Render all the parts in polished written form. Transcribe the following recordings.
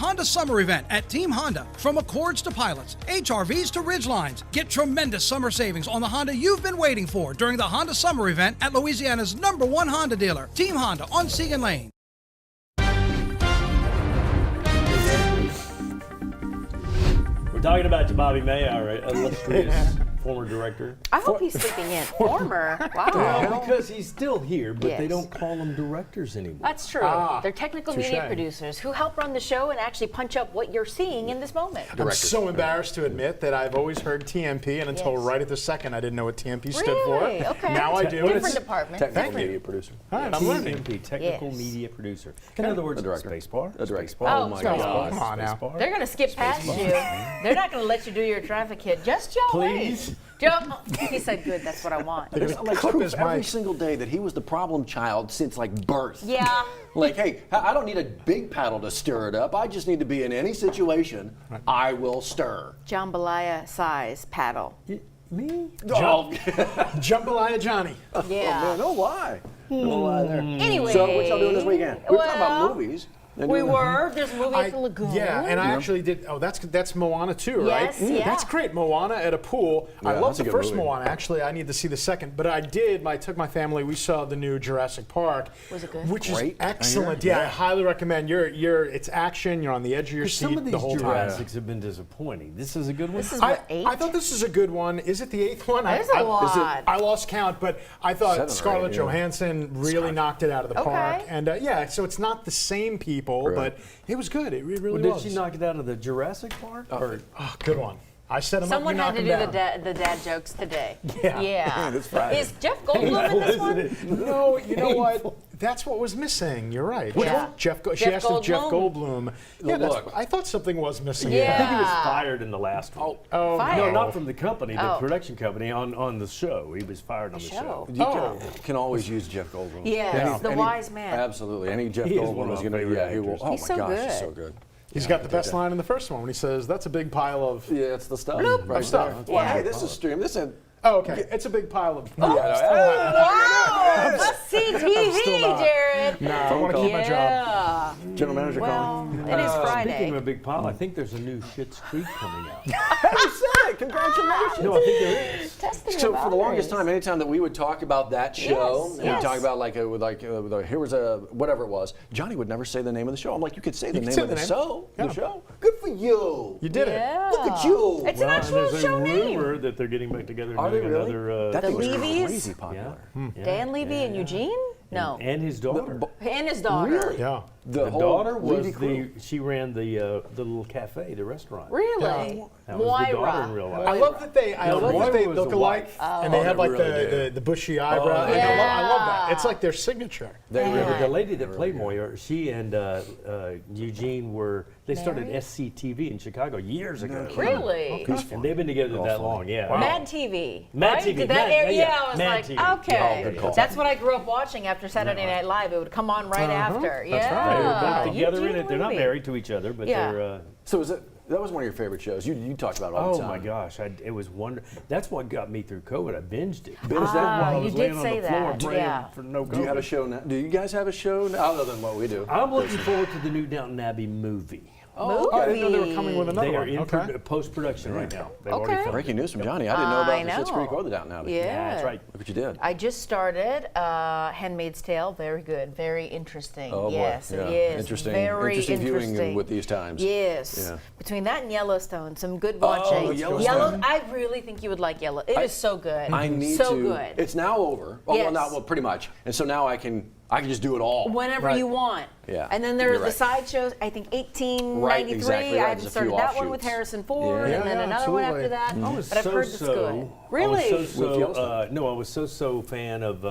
Honda Summer Event at Team Honda. From Accords to Pilots, HRVs to Ridgelines. Get tremendous summer savings on the Honda you've been waiting for during the Honda Summer Event at Louisiana's #1 Honda dealer, Team Honda on Segan Lane. We're talking about Bobby May, our illustrious former director. I hope he's sleeping in. Former? Wow. Well, because he's still here, but Yes. they don't call them directors anymore. That's true. They're technical media producers who help run the show and actually punch up what you're seeing in this moment. I'm so embarrassed to admit that I've always heard TMP, and until right at the second, I didn't know what TMP stood for. Really? Okay. Now I do. Different department. Technical media producer. All right, I'm learning. TMP, technical media producer. In other words, A director. Spacebar. A director. Oh my God. God. Come on now. Spacebar. They're going to skip past you. They're not going to let you do your traffic hit. Just Joe. Please. Joe. He said, good, that's what I want. There's like clip proof his every mic. single day that he was the problem child since like birth. Yeah. Like, hey, I don't need a big paddle to stir it up. I just need to be in any situation. I will stir. Jambalaya size paddle. Me? Oh, Jambalaya Johnny. Yeah. man, no lie. No lie there. Anyway. So what y'all doing this weekend? We were talking Well, about movies. We were. There's a movie at the Lagoon. Yeah, and I actually did. Oh, that's Moana too, right? Yes, yeah. That's great. Moana at a pool. I Yeah, love that's a the good first movie. Moana. Actually, I need to see the second. But I did. I took my family. We saw the new Jurassic Park. Was it good? Which Great. is excellent. Yeah, I highly recommend. It's action. You're on the edge of your Some of seat these the whole time. Jurassics have been disappointing. This is a good one. This is what, 8? I thought this is a good one. Is it the 8th one? There's a lot. I lost count, but I thought 7 or Scarlett 8, yeah. Johansson really knocked it out of the park. Okay. And yeah, so it's not the same people, but it was good. It really Well, did was. she knock it out of the Jurassic Park? Or Oh, good one. I set him Someone up. had You to knock do him down. the dad jokes today. Yeah. Yeah. That's Friday. Is Jeff Goldblum in this one? No, you know what? That's what was missing. You're right. Which one? She Jeff asked if Jeff Goldblum. Goldblum. Yeah, Look. I thought something was missing. Yeah. I think he was fired in the last one. Oh, Fired. No, not from the company, the Oh. production company on the show. He was fired on the show. Show. You can always use Jeff Goldblum. Yes, the Any- wise man. Absolutely. Any Jeff He is Goldblum one of is my going to, favorite he will. actors. Oh He's my so gosh, he's good. so good. He's got the best line in the first one when he says, "That's a big pile of." Yeah, it's the stuff. Of stuff. There. Well, hey, this is stream. This is. Oh, okay. It's a big pile of. Wow! Must see TV, not. Jared. No, I want to keep my job. Yeah. General manager Well, calling. it is Speaking Friday. of a big pile, I think there's a new Schitt's Creek coming out. Who said it? Congratulations. No, I think there is. Testing So your for the longest boundaries. time, anytime that we would talk about that show, Yes, and yes. we talk about here was a whatever it was, Johnny would never say the name of the show. I'm like, you could say the can name say of the the name. show. Yeah. The show. Good for you. You did it. Yeah. Look at you. It's an Well, actual and there's a show name. rumor that they're getting back together and Are they doing really? another. That The thing was Levies? crazy popular. yeah. Dan Levy and Eugene? No. And his daughter. And his daughter. Really? Yeah. The whole daughter was Levy crew. she ran the little cafe, the restaurant. Really? That was the daughter in Moira. real I life. love that they. I No, love that they Moira was look the alike, wife. and they Oh, have they like really do. the bushy eyebrow. And yeah. I love that. It's like their signature. Yeah. The lady that played Moira, she and Eugene they started Married? SCTV in Chicago years ago. Really? And they've been together that long, yeah. Mad TV. Mad right? TV, Did that Mad- air? yeah, Yeah, I was Mad like, TV. okay. Oh, good call. That's what I grew up watching after Saturday Night Live. It would come on right after. That's Yeah. right. They were both together in Eugene it. They're not Levy. married to each other, but Yeah. they're. So that was one of your favorite shows. You talked about it all Oh the time. my gosh, it was wonderful. That's what got me through COVID. I binged it. Binged that? While I you was did laying say on the floor that, praying yeah. for no COVID. Do you have a show now? Do you guys have a show now, other than what we do? I'm looking forward to the new Downton Abbey movie. Oh, I didn't know they were coming with another They are one. in Okay. post-production right now. They've Okay. already filmed Breaking it. news from Johnny. I didn't know about I the Schitt's know. Creek or the Downton Abbey. Yeah. Yeah, that's right. Look what you did. I just started Handmaid's Tale. Very good. Very interesting. Oh, boy. Yes, Yeah. it is. Interesting. Very Interesting viewing interesting. with these times. Yes. Yeah. Between that and Yellowstone, some good watching. Yellowstone. I really think you would like Yellow. It is so good. I need so to. good. It's now over. Oh, Yes. well, not well, pretty much. And so now I can just do it all. Whenever Right. you want. Yeah, And then there's you're the right. side shows. I think 1893. Right, exactly right. I There's a started few that one with offshoots. Harrison Ford, Yeah. and then Yeah, another one absolutely. after that. I was But I've heard it's good. Really? I was With Yellowstone? no, I was so fan of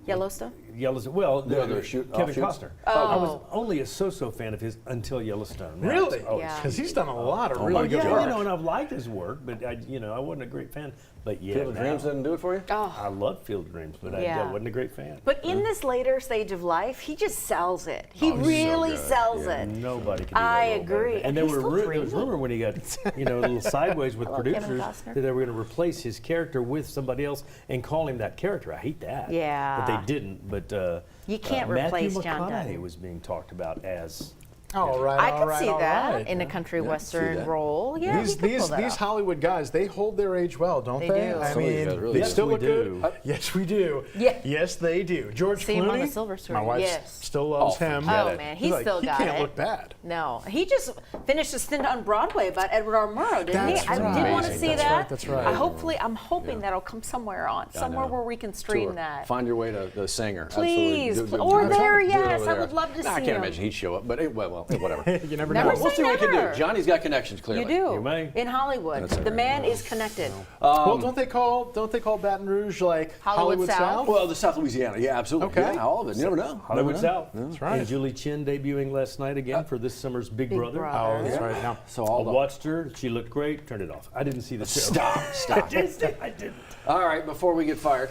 Yellowstone? Yellowstone. Well, The other Kevin offshoots? Costner. Oh. I was only a so fan of his until Yellowstone. Now Really? it's- Yeah. Because he's done a lot of my really good God. work. and I've liked his work, but I wasn't a great fan. But yeah, Field of now, Dreams didn't do it for you? I love Field of Dreams, but I Yeah. wasn't a great fan. But in this later stage of life, he just sells it. He really sells it. Nobody can do that. I role better. agree. And there He's were still there was dreamy. rumor when he got a little sideways with love Kevin producers Costner. that they were going to replace his character with somebody else and call him that character. I hate that. Yeah. But they didn't. But You can't Matthew replace John McConaughey Dutton. was being talked about as All right, I all could right, see all that right. in a country see western that. role. Yeah, he could pull that These off. Hollywood guys, they hold their age well, don't They they? do. I Some of these mean, guys really they do. still Yes, look we good. do. Yes, we do. Yeah. Yes, they do. George See Clooney. him on the silver screen. My wife Yes. still loves Oh, him. forget Oh it. man, He's he's like, still he got can't it. look bad. No, he just finished a stint on Broadway about Edward R. Murrow, didn't That's he? I right. did want to see That's that. right, that's right. I'm hoping that'll come somewhere somewhere know. where we can stream Tour. that. Find your way to the singer. Please, Absolutely. or That's there, right. Do it yes, over I there. would love to Nah, I see can't him. imagine he'd show up, but whatever. You never Never know. say We'll see what we can never. do. Johnny's got connections, clearly. You do. You may. In Hollywood. That's all The right. man is connected. Well, don't they call Baton Rouge like Hollywood South? South? Well, the South Louisiana, yeah, absolutely. Okay. Yeah, all of it. You never know. Hollywood Never know. South. That's right. And Julie Chen debuting last night again for this summer's Big Brother. Oh, that's right. Now, So I all the watched her. She looked great. Turned it off. I didn't see the show. Stop. I didn't. All right, before we get fired,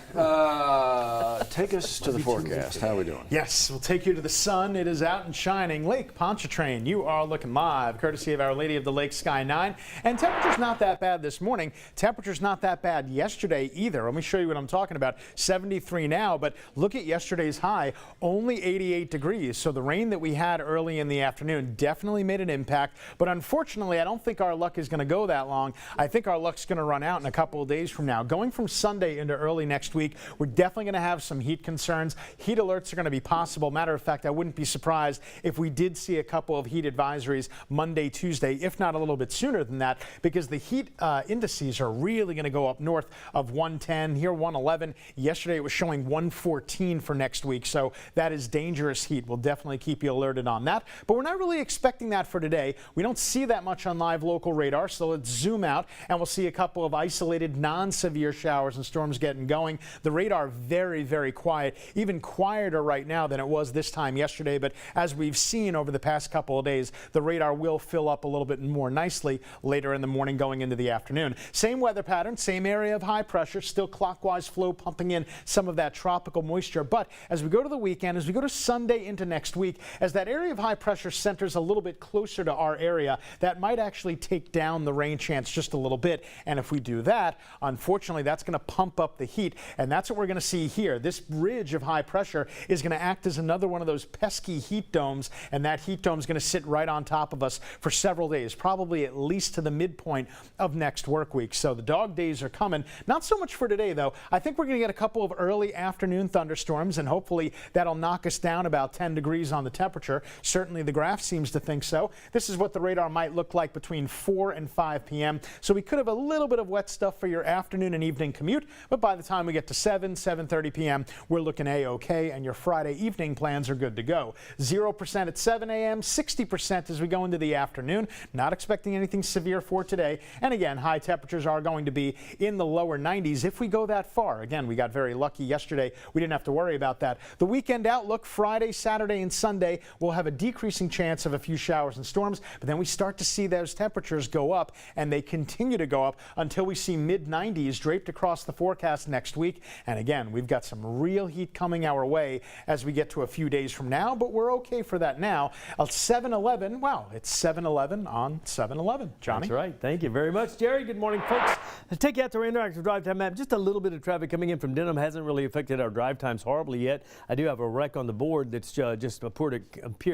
take us to the forecast. How are we doing? yes, we'll take you to the sun. It is out and shining. Lake Pontchartrain, you are looking live, courtesy of Our Lady of the Lake Sky 9. And temperature's not that bad this morning. Temperature's not that bad yesterday either. Let me show you what I'm talking about. 73 now, but look at yesterday's high, only 88 degrees. So the rain that we had early in the afternoon definitely made an impact. But unfortunately, I don't think our luck is going to go that long. I think our luck's going to run out in a couple of days from now. Going from Sunday into early next week, we're definitely going to have some heat concerns. Heat alerts are going to be possible. Matter of fact, I wouldn't be surprised if we did see a couple of heat advisories Monday, Tuesday, if not a little bit sooner than that, because the heat indices are really going to go up north of 110. Here, 111. Yesterday, it was showing 114 for next week. So that is dangerous heat. We'll definitely keep you alerted on that. But we're not really expecting that for today. We don't see that much on live local radar. So let's zoom out and we'll see a couple of isolated non-severe showers and storms getting going. The radar very, very quiet, even quieter right now than it was this time yesterday. But as we've seen over the past couple of days, the radar will fill up a little bit more nicely later in the morning going into the afternoon. Same weather pattern, same area of high pressure, still clockwise flow pumping in some of that tropical moisture. But as we go to the weekend, as we go to Sunday into next week, as that area of high pressure centers a little bit closer to our area, that might actually take down the rain chance just a little bit. And if we do that, unfortunately, that's going to pump up the heat. And that's what we're going to see here. This ridge of high pressure is going to act as another one of those pesky heat domes. And that heat dome is going to sit right on top of us for several days, probably at least to the midpoint of next work week. So the dog days are coming. Not so much for today, though. I think we're going to get a couple of early afternoon thunderstorms, and hopefully that'll knock us down about 10 degrees on the temperature. Certainly the graph seems to think so. This is what the radar might look like between 4 and 5 p.m. So we could have a little bit of wet stuff for your afternoon and evening commute, but by the time we get to 7:30 p.m., we're looking A-OK, and your Friday evening plans are good to go. 0% at 7 a.m., 60% as we go into the afternoon. Not expecting anything severe for today. And again, high temperatures are going to be in the lower 90s if we go that far. Again, we got very lucky yesterday. We didn't have to worry about that. The weekend outlook, Friday, Saturday, and Sunday, we'll have a decreasing chance of a few showers and storms, but then we start to see those temperatures go up, and they continue to go up until we see mid-90s draped across the forecast next week. And again, we've got some real heat coming our way as we get to a few days from now, but we're okay for that now. 7-Eleven, wow, it's 7-Eleven on 7-Eleven. Johnny? That's right. Thank you very much, Jerry. Good morning, folks. Let's take you out to our interactive drive time map. Just a little bit of traffic coming in from Denham hasn't really affected our drive times horribly yet. I do have a wreck on the board that's just appeared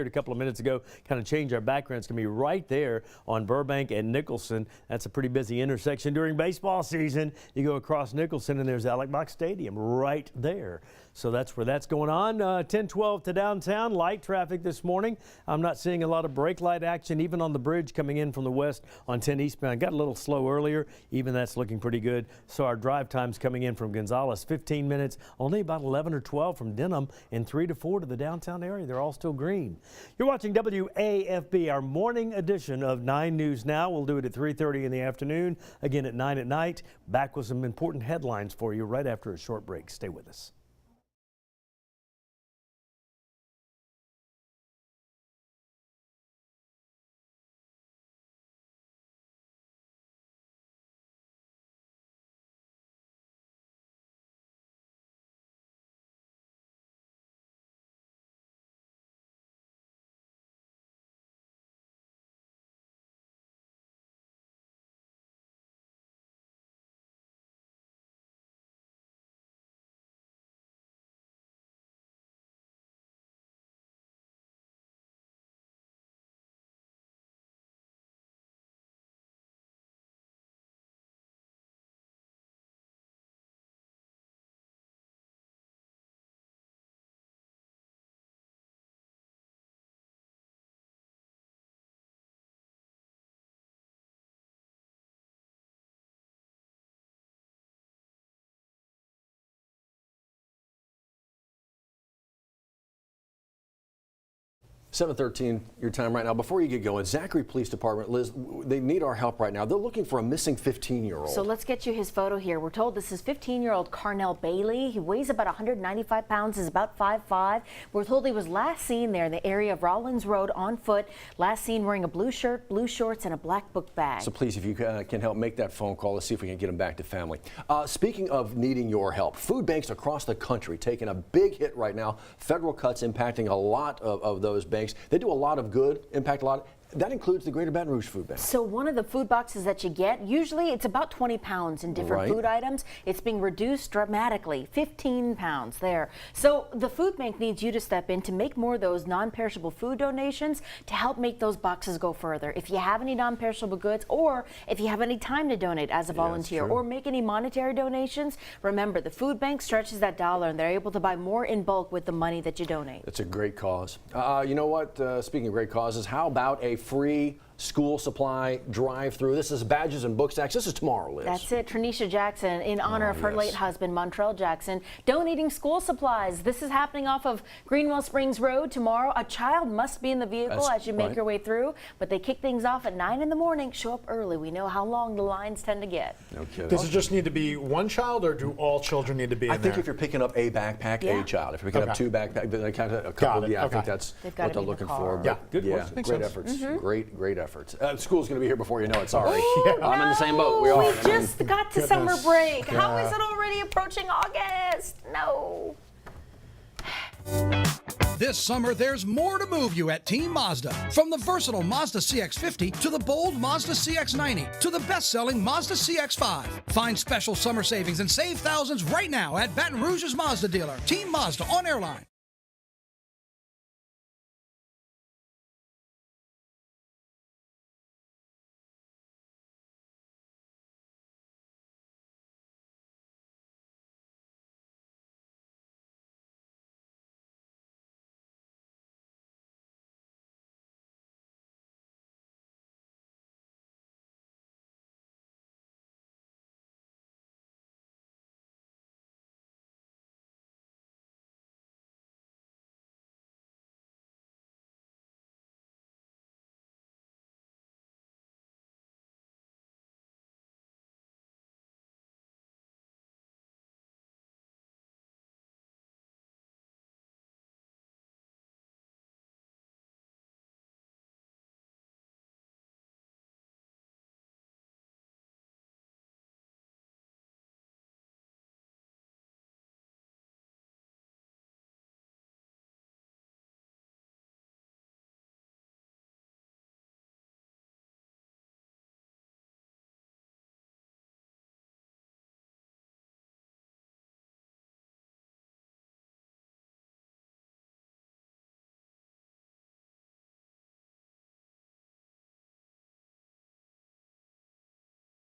a couple of minutes ago. Kind of changed our background. It's going to be right there on Burbank and Nicholson. That's a pretty busy intersection during baseball season. You go across Nicholson and there's Alec Box Stadium right there. So that's where that's going on. 10-12 to downtown. Light traffic this morning. I'm not seeing a lot of brake light action even on the bridge coming in from the west on 10 eastbound. Got a little slow earlier. Even that's looking pretty good. So our drive times coming in from Gonzales, 15 minutes. Only about 11 or 12 from Denham and 3 to 4 to the downtown area. They're all still green. You're watching WAFB, our morning edition of 9 News Now. We'll do it at 3:30 in the afternoon. Again at 9 at night. Back with some important headlines for you right after a short break. Stay with us. 7:13, your time right now. Before you get going, Zachary Police Department, Liz, they need our help right now. They're looking for a missing 15-year-old. So let's get you his photo here. We're told this is 15-year-old Carnell Bailey. He weighs about 195 pounds, is about 5'5". We're told he was last seen there in the area of Rollins Road on foot. Last seen wearing a blue shirt, blue shorts, and a black book bag. So please, if you can help make that phone call, let's see if we can get him back to family. Speaking of needing your help, food banks across the country taking a big hit right now. Federal cuts impacting a lot of those banks. They do a lot of good, impact a lot. That includes the Greater Baton Rouge Food Bank. So one of the food boxes that you get, usually it's about 20 pounds in different food items. It's being reduced dramatically, 15 pounds there. So the food bank needs you to step in to make more of those non-perishable food donations to help make those boxes go further. If you have any non-perishable goods, or if you have any time to donate as a volunteer, or make any monetary donations, remember the food bank stretches that dollar and they're able to buy more in bulk with the money that you donate. It's a great cause. You know what? Speaking of great causes, how about a free school supply drive-through? This is Badges and Book Stacks. This is tomorrow, Liz. That's it. Tranisha Jackson, in honor of her late husband, Montrell Jackson, donating school supplies. This is happening off of Greenwell Springs Road tomorrow. A child must be in the vehicle as you make your way through, but they kick things off at 9 in the morning. Show up early. We know how long the lines tend to get. No kidding. Does it just need to be one child, or do all children need to be in there? I think if you're picking up a backpack, a child. If you're picking up two backpacks, then I count a couple. I think that's what they're looking for. Yeah, good. Great efforts. Great efforts. School's going to be here before you know it. Sorry. I'm in the same boat. We are. We just got to summer break. How is it already approaching August? No. This summer, there's more to move you at Team Mazda. From the versatile Mazda CX-50 to the bold Mazda CX-90 to the best-selling Mazda CX-5. Find special summer savings and save thousands right now at Baton Rouge's Mazda dealer, Team Mazda on Airline.